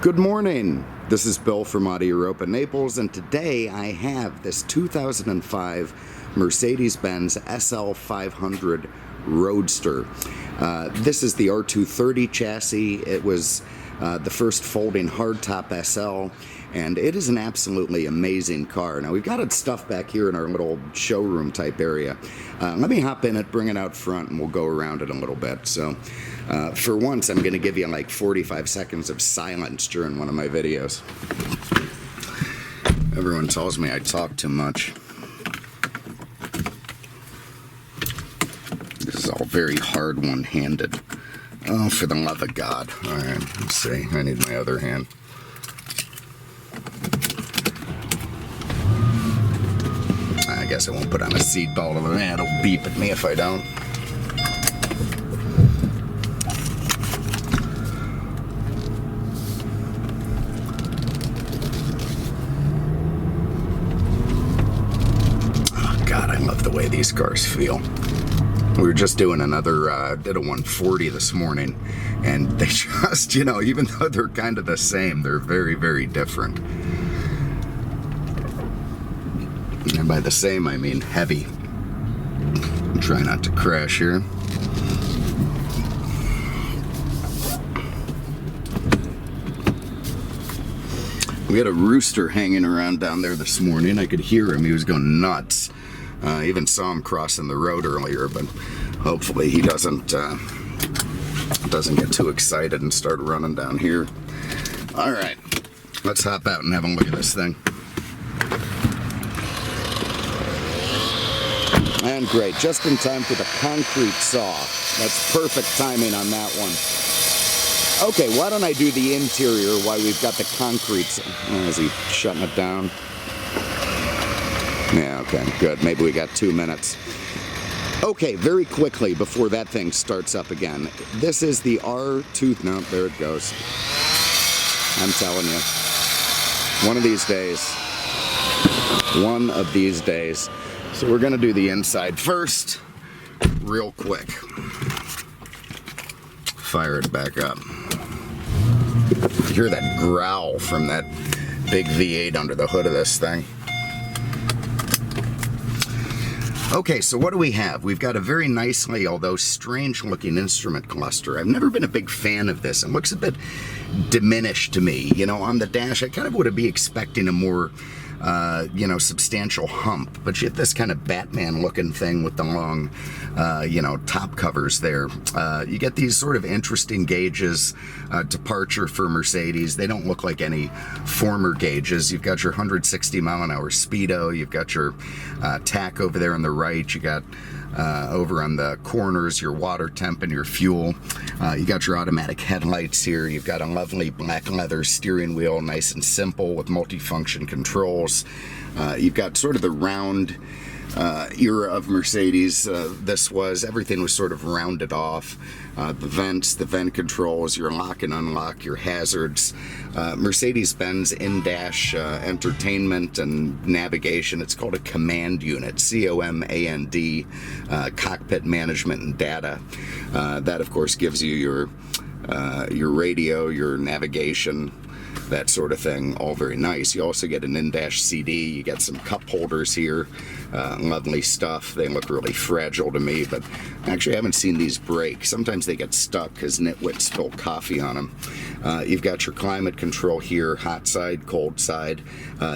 Good morning, this is Bill from Auto Europa Naples, and today I have this 2005 Mercedes-Benz SL500 Roadster. This is the R230 chassis. It was the first folding hardtop SL, and it is an absolutely amazing car. Now, we've got it stuffed back here in our little showroom type area. Let me hop in it, bring it out front, and we'll go around it a little bit. So for once, I'm going to give you like 45 seconds of silence during one of my videos. Everyone tells me I talk too much. This is all very hard one-handed. Oh, for the love of God. All right, let's see. I need my other hand. I guess I won't put on a seatbelt, or it'll beep at me if I don't. Oh, God, I love the way these cars feel. We were just doing another, did a 140 this morning, and they just, you know, even though they're kind of the same, they're very, very different. And by the same, I mean heavy. Try not to crash here. We had a rooster hanging around down there this morning. I could hear him. He was going nuts. I even saw him crossing the road earlier, but hopefully he doesn't get too excited and start running down here. All right, let's hop out and have a look at this thing. And great, just in time for the concrete saw. That's perfect timing on that one. Okay, why don't I do the interior while we've got the concrete saw. Oh, is he shutting it down? Yeah, okay, good. Maybe we got 2 minutes. Okay, very quickly before that thing starts up again. This is the R2... No, there it goes. I'm telling you. One of these days. One of these days. So we're going to do the inside first, real quick. Fire it back up. You hear that growl from that big V8 under the hood of this thing. Okay, so what do we have? We've got a very nicely, although strange-looking instrument cluster. I've never been a big fan of this. It looks a bit diminished to me. You know, on the dash, I kind of would be expecting a more, you know, substantial hump. But you have this kind of Batman-looking thing with the long, you know, top covers there. You get these sort of interesting gauges, departure for Mercedes. They don't look like any former gauges. You've got your 160 mile an hour speedo. You've got your tach over there on the right. You got over on the corners your water temp and your fuel. You got your automatic headlights here. You've got a lovely black leather steering wheel, nice and simple with multifunction controls. You've got sort of the round era of Mercedes. Everything was sort of rounded off. The vents, the vent controls, your lock and unlock, your hazards. Mercedes-Benz in-dash entertainment and navigation. It's called a command unit, C-O-M-A-N-D, cockpit management and data. That, of course, gives you your radio, your navigation, that sort of thing, all very nice. You also get an in-dash CD. You get some cup holders here. Lovely stuff. They look really fragile to me, but actually I haven't seen these break. Sometimes they get stuck because nitwits spill coffee on them. You've got your climate control here, hot side, cold side.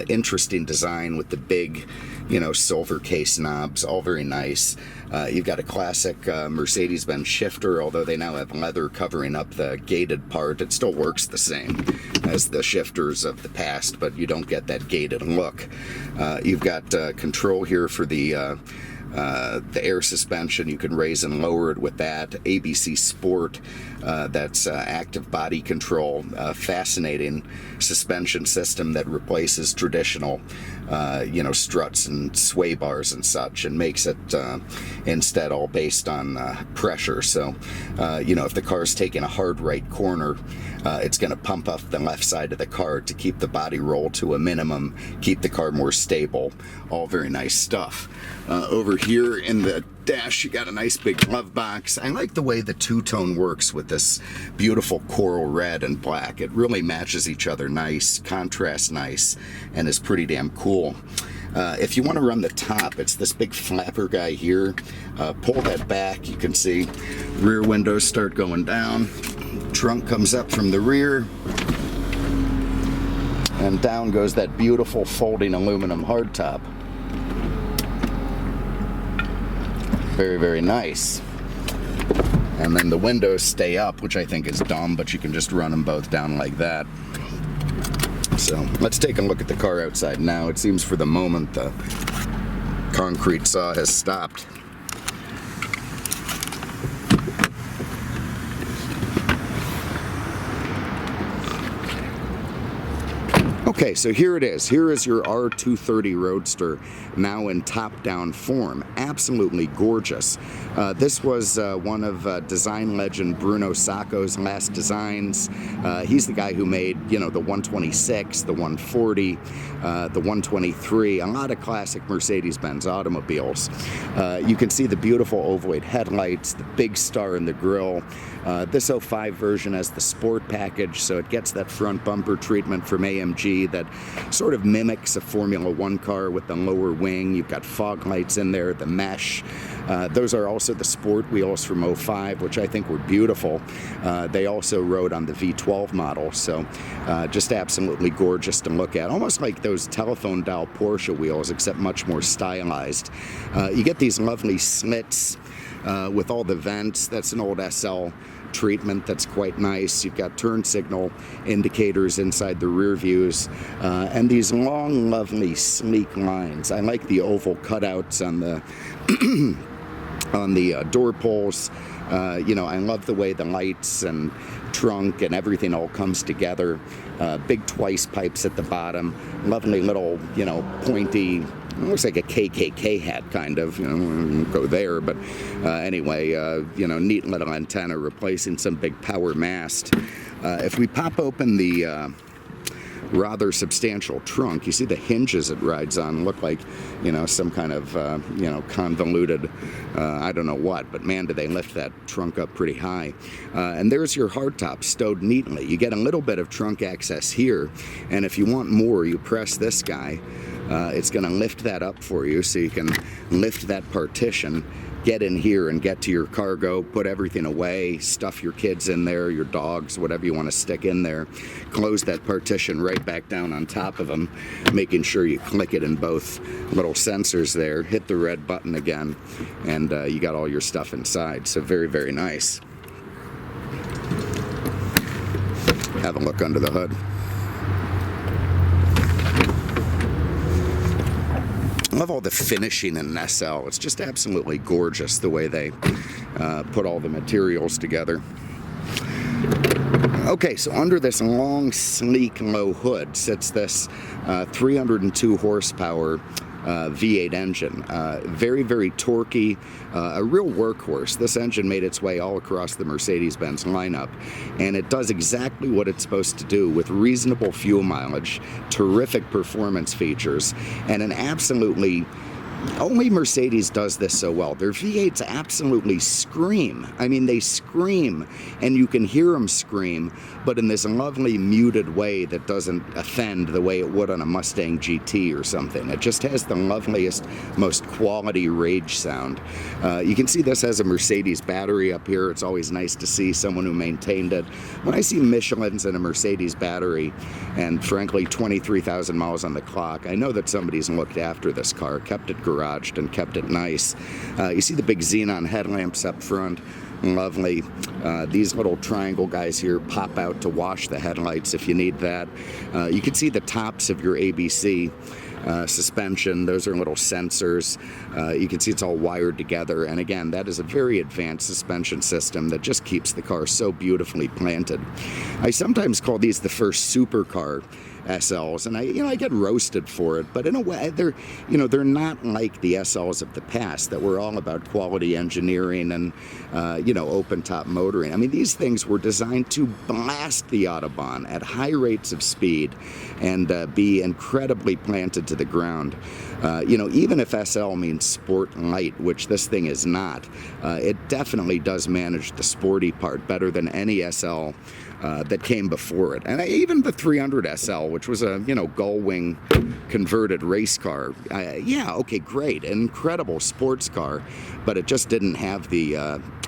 Interesting design with the big, you know, silver case knobs, all very nice. You've got a classic Mercedes-Benz shifter, although they now have leather covering up the gated part. It still works the same as the shifters of the past, but you don't get that gated look. You've got control here for the air suspension. You can raise and lower it with that. ABC Sport, that's active body control. Fascinating suspension system that replaces traditional, you know, struts and sway bars and such, and makes it instead all based on pressure. So, you know, if the car's taking a hard right corner, it's going to pump up the left side of the car to keep the body roll to a minimum, keep the car more stable. All very nice stuff. Over here in the dash, you got a nice big glove box. I like the way the two-tone works with this beautiful coral red and black. It really matches each other nice, contrasts nice, and is pretty damn cool. If you want to run the top, it's this big flapper guy here. Pull that back, you can see rear windows start going down. Trunk comes up from the rear. And down goes that beautiful folding aluminum hardtop. Very, very nice. And then the windows stay up, which I think is dumb, but you can just run them both down like that. So let's take a look at the car outside now. It seems for the moment the concrete saw has stopped. Okay, so here it is. Here is your R230 Roadster, now in top-down form. Absolutely gorgeous. This was one of design legend Bruno Sacco's last designs. He's the guy who made, you know, the 126, the 140, the 123, a lot of classic Mercedes-Benz automobiles. You can see the beautiful ovoid headlights, the big star in the grille. This 05 version has the Sport package, so it gets that front bumper treatment from AMG that sort of mimics a Formula One car with the lower wing. You've got fog lights in there, the mesh. Those are also the Sport wheels from 05, which I think were beautiful. They also rode on the V12 model, so just absolutely gorgeous to look at. Almost like those telephone dial Porsche wheels, except much more stylized. You get these lovely slits with all the vents. That's an old SL treatment that's quite nice. You've got turn signal indicators inside the rear views, and these long, lovely, sleek lines. I like the oval cutouts on the on the door pulls. You know, I love the way the lights and trunk and everything all comes together. Big twice pipes at the bottom. Lovely little, you know, pointy. It looks like a KKK hat, kind of. You know, go there, but anyway, you know, neat little antenna replacing some big power mast. If we pop open the rather substantial trunk, you see the hinges it rides on look like, you know, some kind of, you know, convoluted, I don't know what, but man, do they lift that trunk up pretty high. And there's your hardtop stowed neatly. You get a little bit of trunk access here, and if you want more, you press this guy. It's going to lift that up for you, so you can lift that partition, get in here and get to your cargo, put everything away, stuff your kids in there, your dogs, whatever you want to stick in there, close that partition right back down on top of them, making sure you click it in both little sensors there, hit the red button again, and you got all your stuff inside. So very, very nice. Have a look under the hood. I love all the finishing in an SL. It's just absolutely gorgeous the way they put all the materials together. Okay, so under this long, sleek, low hood sits this 302 horsepower V8 engine. Very, very torquey, a real workhorse. This engine made its way all across the Mercedes-Benz lineup, and it does exactly what it's supposed to do with reasonable fuel mileage, terrific performance features, and an absolutely... Only Mercedes does this so well. Their V8s absolutely scream. I mean, they scream, and you can hear them scream, but in this lovely muted way that doesn't offend the way it would on a Mustang GT or something. It just has the loveliest, most quality rage sound. You can see this has a Mercedes battery up here. It's always nice to see someone who maintained it. When I see Michelin's and a Mercedes battery, and frankly 23,000 miles on the clock, I know that somebody's looked after this car, kept it garaged and kept it nice. You see the big xenon headlamps up front. Lovely. These little triangle guys here pop out to wash the headlights if you need that. You can see the tops of your ABC suspension. Those are little sensors. You can see it's all wired together, and again, that is a very advanced suspension system that just keeps the car so beautifully planted. I sometimes call these the first supercar, SLs, and I get roasted for it, but in a way they're not like the SLs of the past that were all about quality engineering and open top motoring. I mean, these things were designed to blast the Autobahn at high rates of speed and be incredibly planted to the ground. Even if SL means sport light, which this thing is not, it definitely does manage the sporty part better than any SL that came before it. And even the 300 SL, which was a gull wing converted race car, yeah, okay, great, incredible sports car, but it just didn't have the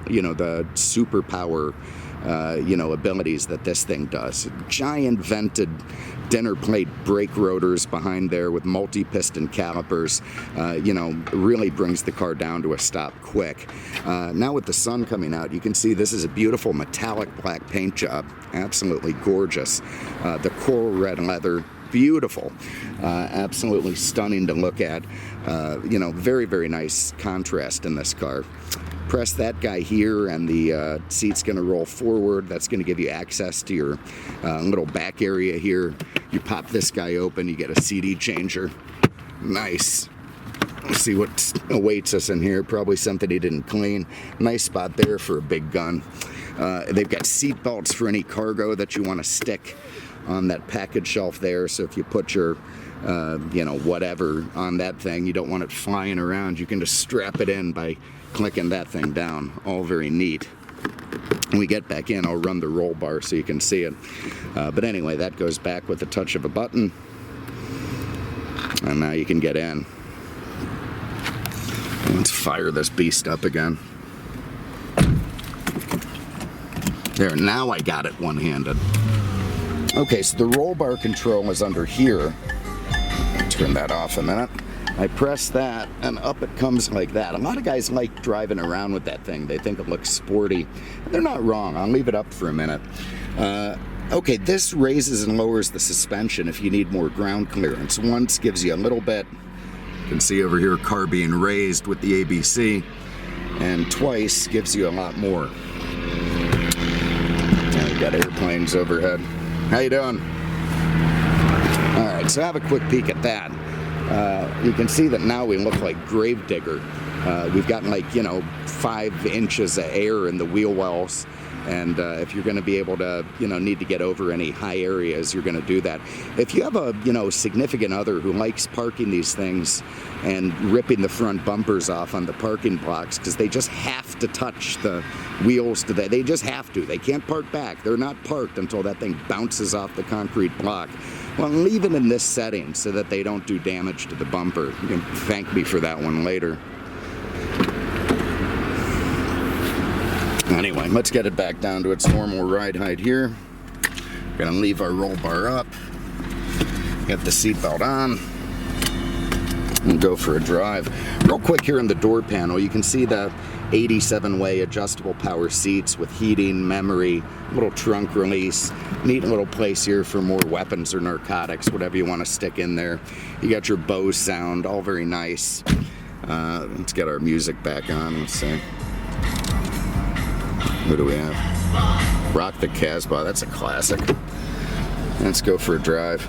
the superpower abilities that this thing does. Giant vented dinner plate brake rotors behind there with multi-piston calipers, really brings the car down to a stop quick. Now with the sun coming out, you can see this is a beautiful metallic black paint job, absolutely gorgeous. The coral red leather, beautiful, absolutely stunning to look at. Very, very nice contrast in this car. Press that guy here and the seat's going to roll forward. That's going to give you access to your little back area here. You pop this guy open, you get a CD changer. Nice. Let's see what awaits us in here. Probably something he didn't clean. Nice spot there for a big gun. They've got seat belts for any cargo that you want to stick on that package shelf there. So if you put your whatever on that thing, you don't want it flying around, you can just strap it in by clicking that thing down. All very neat. When we get back in, I'll run the roll bar so you can see it. But anyway, that goes back with the touch of a button. And now you can get in. Let's fire this beast up again. There, now I got it one-handed. Okay, so the roll bar control is under here. Turn that off a minute. I press that and up it comes like that. A lot of guys like driving around with that thing. They think it looks sporty. They're not wrong. I'll leave it up for a minute. Okay, this raises and lowers the suspension if you need more ground clearance. Once gives you a little bit. You can see over here car being raised with the ABC. And twice gives you a lot more. Now we've got airplanes overhead. How you doing? All right, so have a quick peek at that. You can see that now we look like Gravedigger. We've gotten 5 inches of air in the wheel wells, and if you're going to be able to, need to get over any high areas, you're going to do that. If you have a, significant other who likes parking these things and ripping the front bumpers off on the parking blocks because they just have to touch the wheels today, they just have to. They can't park back. They're not parked until that thing bounces off the concrete block. Well, leave it in this setting so that they don't do damage to the bumper. You can thank me for that one later. Anyway, let's get it back down to its normal ride height here. Gonna leave our roll bar up. Get the seatbelt on. And go for a drive. Real quick here in the door panel, you can see the 87-way adjustable power seats with heating, memory, little trunk release. Neat little place here for more weapons or narcotics, whatever you want to stick in there. You got your Bose sound, all very nice. Let's get our music back on. Let's see. What do we have? Rock the Casbah, that's a classic. Let's go for a drive.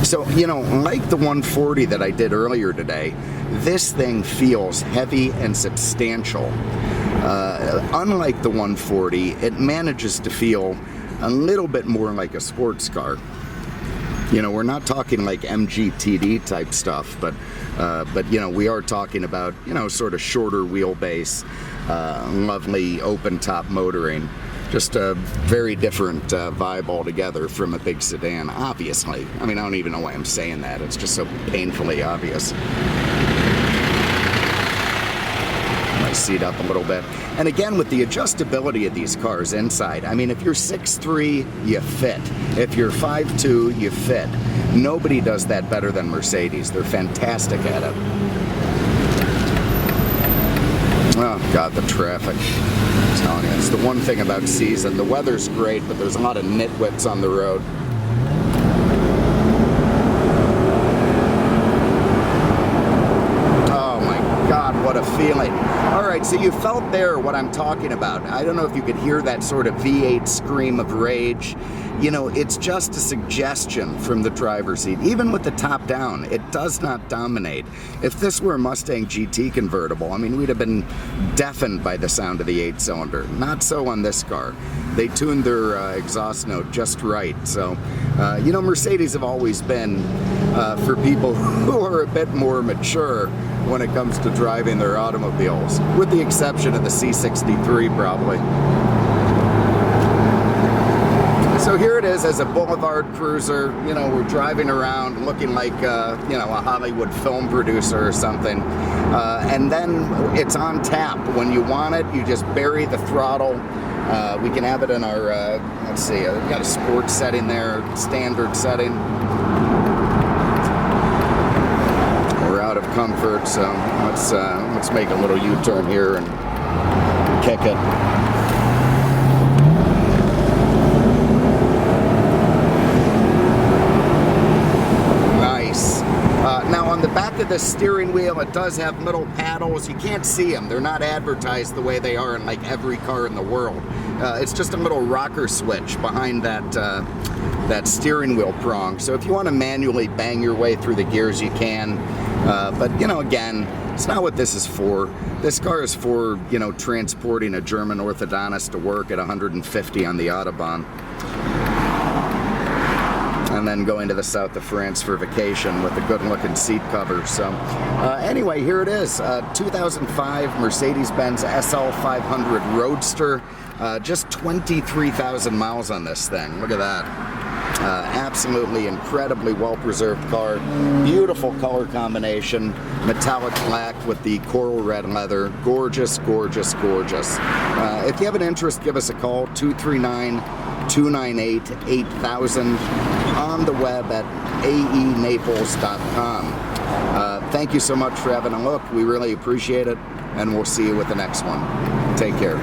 So, like the 140 that I did earlier today, this thing feels heavy and substantial. Unlike the 140, it manages to feel a little bit more like a sports car. We're not talking like MGTD type stuff, but we are talking about, sort of shorter wheelbase, lovely open top motoring. Just a very different vibe altogether from a big sedan, obviously. I mean, I don't even know why I'm saying that. It's just so painfully obvious. My seat up a little bit. And again, with the adjustability of these cars inside, I mean, if you're 6'3", you fit. If you're 5'2", you fit. Nobody does that better than Mercedes. They're fantastic at it. Oh, God, the traffic. I'm telling you, it's the one thing about season. The weather's great, but there's a lot of nitwits on the road. Oh, my God, what a feeling. All right, right, so you felt there what I'm talking about. I don't know if you could hear that sort of V8 scream of rage. You know, it's just a suggestion from the driver's seat. Even with the top down, it does not dominate. If this were a Mustang GT convertible, I mean, we'd have been deafened by the sound of the 8-cylinder. Not so on this car. They tuned their exhaust note just right. So, you know, Mercedes have always been for people who are a bit more mature when it comes to driving their automobiles, with the exception of the C63 probably. So here it is as a boulevard cruiser. You know, we're driving around looking like, you know, a Hollywood film producer or something. And then it's on tap. When you want it, you just bury the throttle. We can have it in our, let's see, we've got a sport setting there, standard setting. We're out of comfort, so let's make a little U-turn here and kick it. Now on the back of the steering wheel, it does have little paddles. You can't see them. They're not advertised the way they are in like every car in the world. It's just a little rocker switch behind that that steering wheel prong. So if you want to manually bang your way through the gears, you can. But you know, again, it's not what this is for. This car is for, you know, transporting a German orthodontist to work at 150 on the Autobahn. And then going to the south of France for vacation with a good-looking seat cover. So anyway, here it is, 2005 Mercedes-Benz SL500 Roadster. Just 23,000 miles on this thing. Look at that. Absolutely incredibly well-preserved car. Beautiful color combination. Metallic black with the coral red leather. Gorgeous, gorgeous, gorgeous. If you have an interest, give us a call, 239-298-8000. On the web at aenaples.com. Thank you so much for having a look. We really appreciate it, and we'll see you with the next one. Take care.